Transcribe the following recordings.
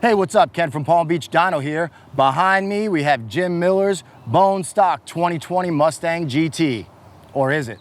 Hey, what's up? Ken from Palm Beach Dyno here. Behind me, we have Jim Miller's bone stock 2020 Mustang GT. Or is it?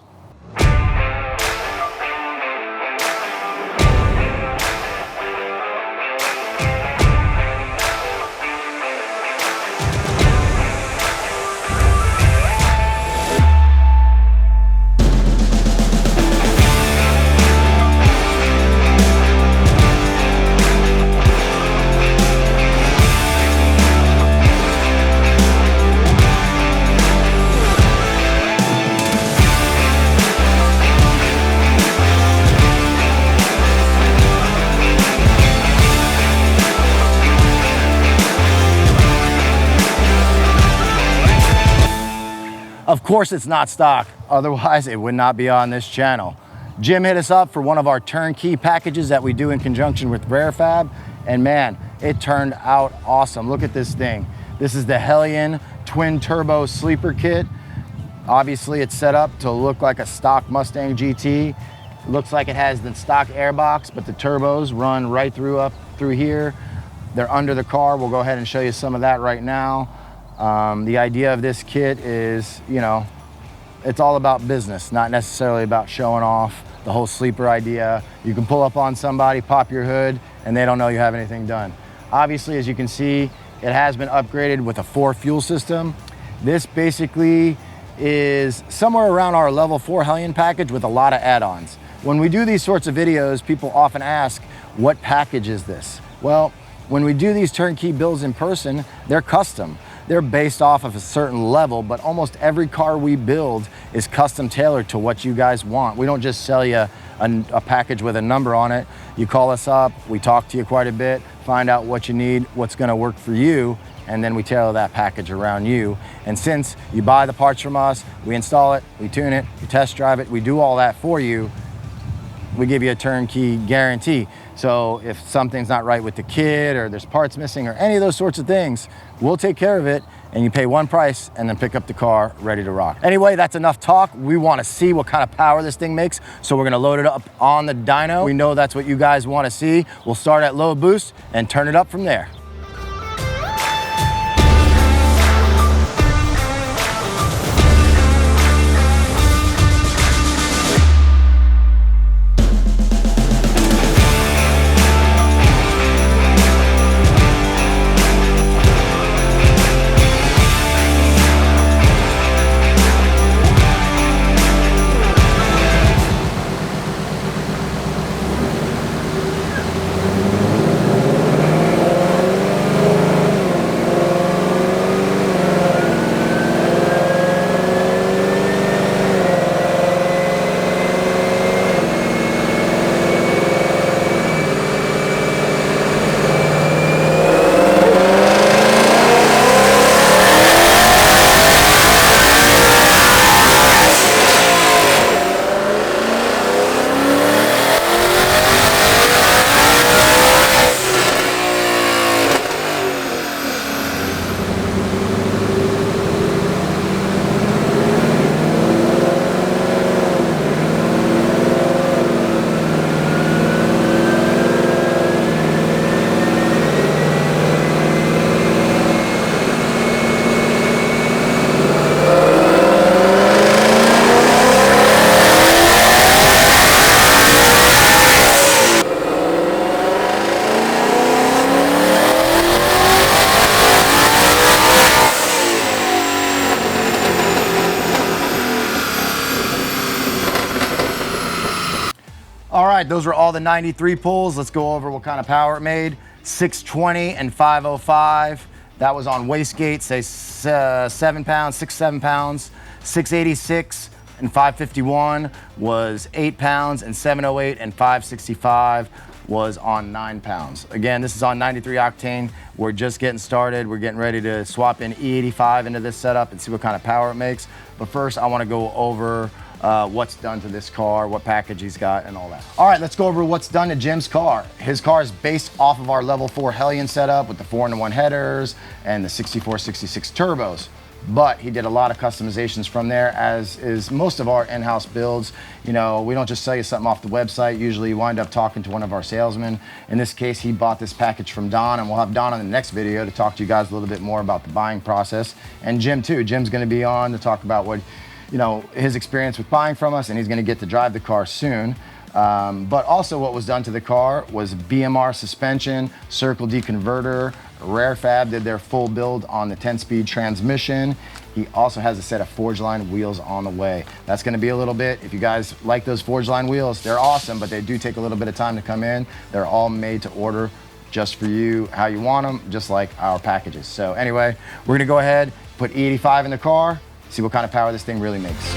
Of course it's not stock, otherwise it would not be on this channel. Jim hit us up for one of our turnkey packages that we do in conjunction with RareFab, and man, it turned out awesome. Look at this thing. This is the Hellion twin turbo sleeper kit. Obviously it's set up to look like a stock Mustang GT. It looks like it has the stock airbox, but the turbos run right up through here. They're under the car. We'll go ahead and show you some of that right now. The idea of this kit is, you know, it's all about business, not necessarily about showing off. The whole sleeper idea, you can pull up on somebody, pop your hood, and they don't know you have anything done. Obviously, as you can see, it has been upgraded with a 4 fuel system. This basically is somewhere around our level 4 Hellion package with a lot of add-ons. When we do these sorts of videos, people often ask, what package is this? Well, when we do these turnkey builds in person, they're custom. They're based off of a certain level, but almost every car we build is custom tailored to what you guys want. We don't just sell you a package with a number on it. You call us up, we talk to you quite a bit, find out what you need, what's gonna work for you, and then we tailor that package around you. And since you buy the parts from us, we install it, we tune it, we test drive it, we do all that for you. We give you a turnkey guarantee. So if something's not right with the kit or there's parts missing or any of those sorts of things, we'll take care of it, and you pay one price and then pick up the car ready to rock. Anyway, that's enough talk. We want to see what kind of power this thing makes, so we're going to load it up on the dyno. We know that's what you guys want to see. We'll start at low boost and turn it up from there. All right, those are all the 93 pulls. Let's go over what kind of power it made. 620 and 505. That was on wastegate, say 7 pounds, 7 pounds. 686 and 551 was 8 pounds, and 708 and 565 was on 9 pounds. Again, this is on 93 octane. We're just getting started. We're getting ready to swap in E85 into this setup and see what kind of power it makes. But first, I want to go over what's done to this car, what package he's got, and all that. All right, let's go over what's done to Jim's car. His car is based off of our level 4 Hellion setup with the 4-in-1 headers and the 64, 66 turbos. But he did a lot of customizations from there, as is most of our in-house builds. You know, we don't just sell you something off the website. Usually you wind up talking to one of our salesmen. In this case, he bought this package from Don, and we'll have Don on the next video to talk to you guys a little bit more about the buying process. And Jim too. Jim's gonna be on to talk about what, you know, his experience with buying from us, and he's gonna get to drive the car soon. But also what was done to the car was Bmr Suspension, Circle D converter, Rare Fab did their full build on the 10-speed transmission. He also has a set of Forge Line wheels on the way. That's gonna be a little bit, if you guys like those Forge Line wheels, they're awesome, but they do take a little bit of time to come in. They're all made to order just for you, how you want them, just like our packages. So anyway, we're gonna go ahead, put E85 in the car, see what kind of power this thing really makes.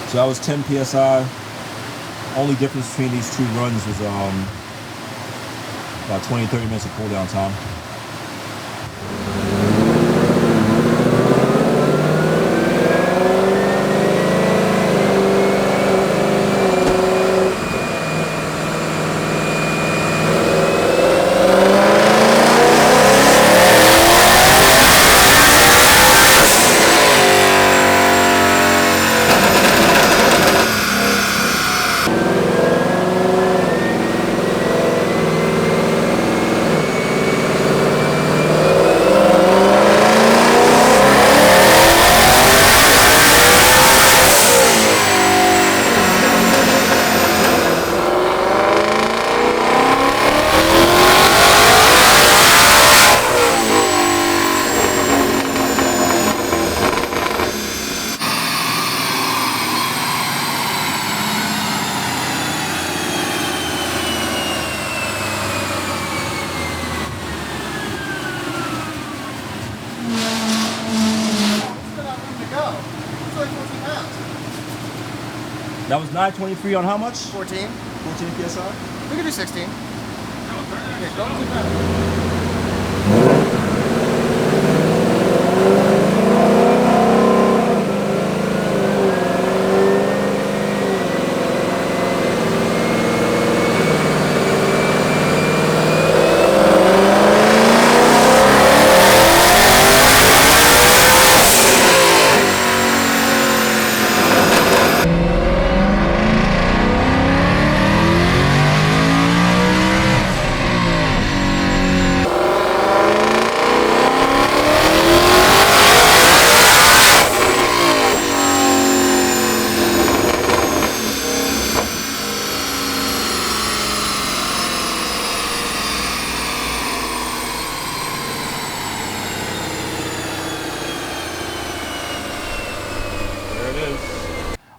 So that was 10 PSI. Only difference between these two runs was about 20-30 minutes of cool down time. That was 923 on how much? 14. 14 PSI? We can do 16. Yeah, go to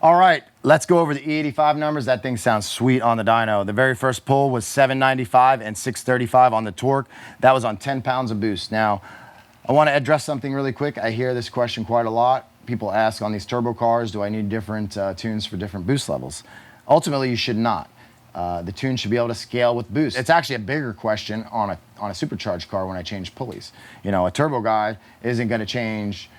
All right, let's go over the E85 numbers. That thing sounds sweet on the dyno. The very first pull was 795 and 635 on the torque. That was on 10 pounds of boost. Now, I want to address something really quick. I hear this question quite a lot. People ask on these turbo cars, do I need different tunes for different boost levels? Ultimately, you should not. The tune should be able to scale with boost. It's actually a bigger question on a supercharged car when I change pulleys. You know, a turbo guy isn't going to change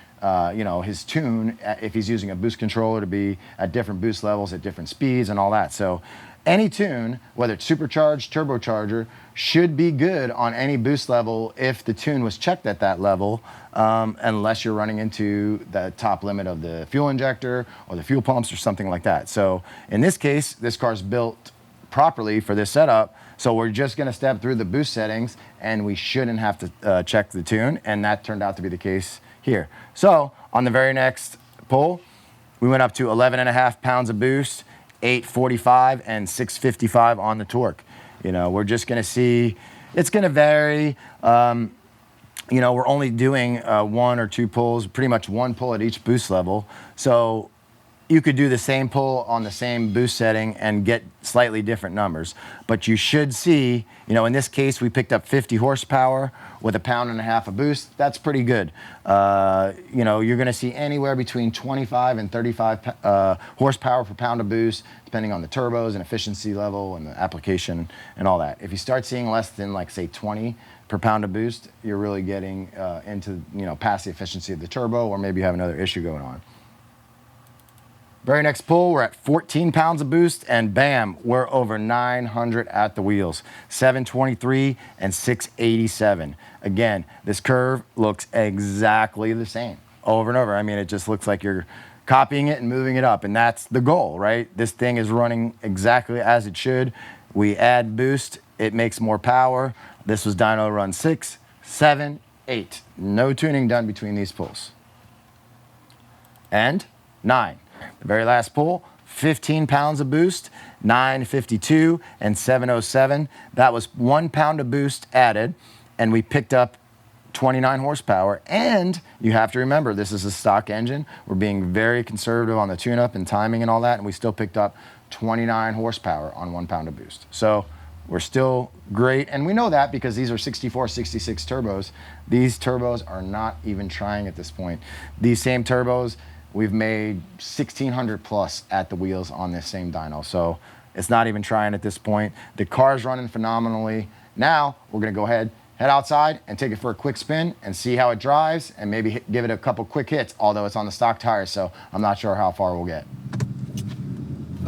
you know, his tune, if he's using a boost controller, to be at different boost levels at different speeds and all that. So any tune, whether it's supercharged, turbocharger, should be good on any boost level if the tune was checked at that level, unless you're running into the top limit of the fuel injector or the fuel pumps or something like that. So in this case, this car's built properly for this setup, so we're just going to step through the boost settings and we shouldn't have to check the tune, and that turned out to be the case here. So on the very next pull, we went up to 11.5 pounds of boost, 845 and 655 on the torque. You know, we're just going to see, it's going to vary. You know, we're only doing 1 or 2 pulls, pretty much 1 pull at each boost level. So you could do the same pull on the same boost setting and get slightly different numbers. But you should see, you know, in this case, we picked up 50 horsepower with 1.5 pounds of boost. That's pretty good. You know, you're going to see anywhere between 25 and 35 horsepower per pound of boost, depending on the turbos and efficiency level and the application and all that. If you start seeing less than, like, say, 20 per pound of boost, you're really getting into, you know, past the efficiency of the turbo, or maybe you have another issue going on. Very next pull, we're at 14 pounds of boost, and bam, we're over 900 at the wheels. 723 and 687. Again, this curve looks exactly the same over and over. I mean, it just looks like you're copying it and moving it up, and that's the goal, right? This thing is running exactly as it should. We add boost, it makes more power. This was dyno run 6, 7, 8. No tuning done between these pulls. And 9. The very last pull, 15 pounds of boost, 952 and 707. That was 1 pound of boost added, and we picked up 29 horsepower. And you have to remember, this is a stock engine. We're being very conservative on the tune-up and timing and all that, and we still picked up 29 horsepower on 1 pound of boost. So we're still great, and we know that because these are 64, 66 turbos. These turbos are not even trying at this point. These same turbos, we've made 1,600 plus at the wheels on this same dyno. So it's not even trying at this point. The car's running phenomenally. Now we're gonna go ahead, head outside and take it for a quick spin and see how it drives, and maybe give it a couple quick hits, although it's on the stock tires, so I'm not sure how far we'll get.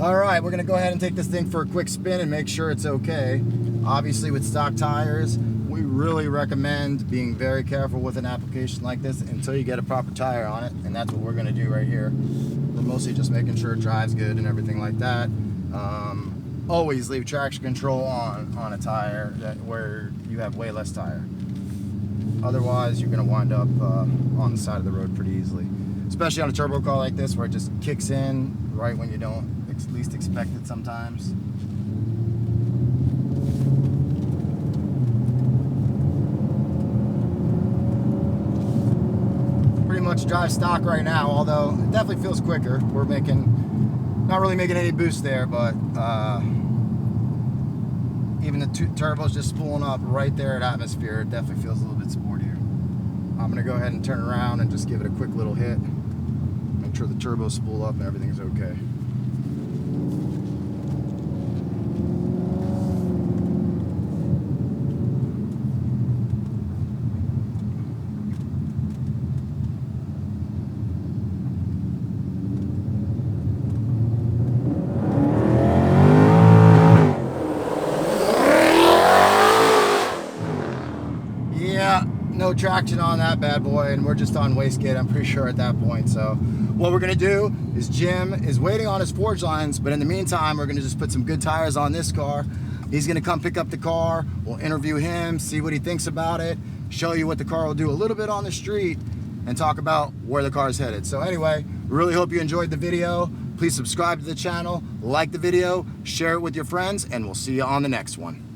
All right, we're gonna go ahead and take this thing for a quick spin and make sure it's okay. Obviously with stock tires, we really recommend being very careful with an application like this until you get a proper tire on it, and that's what we're gonna do right here. We're mostly just making sure it drives good and everything like that. Always leave traction control on a tire where you have way less tire. Otherwise, you're gonna wind up on the side of the road pretty easily. Especially on a turbo car like this where it just kicks in right when you don't least expect it sometimes. Much drive stock right now, although it definitely feels quicker. We're not really making any boost there, but even the turbos just spooling up right there at atmosphere, it definitely feels a little bit sportier. I'm gonna go ahead and turn around and just give it a quick little hit. Make sure the turbos spool up and everything's okay. No traction on that bad boy, and we're just on wastegate, I'm pretty sure, at that point. So what we're gonna do is Jim is waiting on his forge lines, but in the meantime we're gonna just put some good tires on this car. He's gonna come pick up the car, we'll interview him, see what he thinks about it, show you what the car will do a little bit on the street, and talk about where the car is headed. So anyway, really hope you enjoyed the video. Please subscribe to the channel, like the video, share it with your friends, and we'll see you on the next one.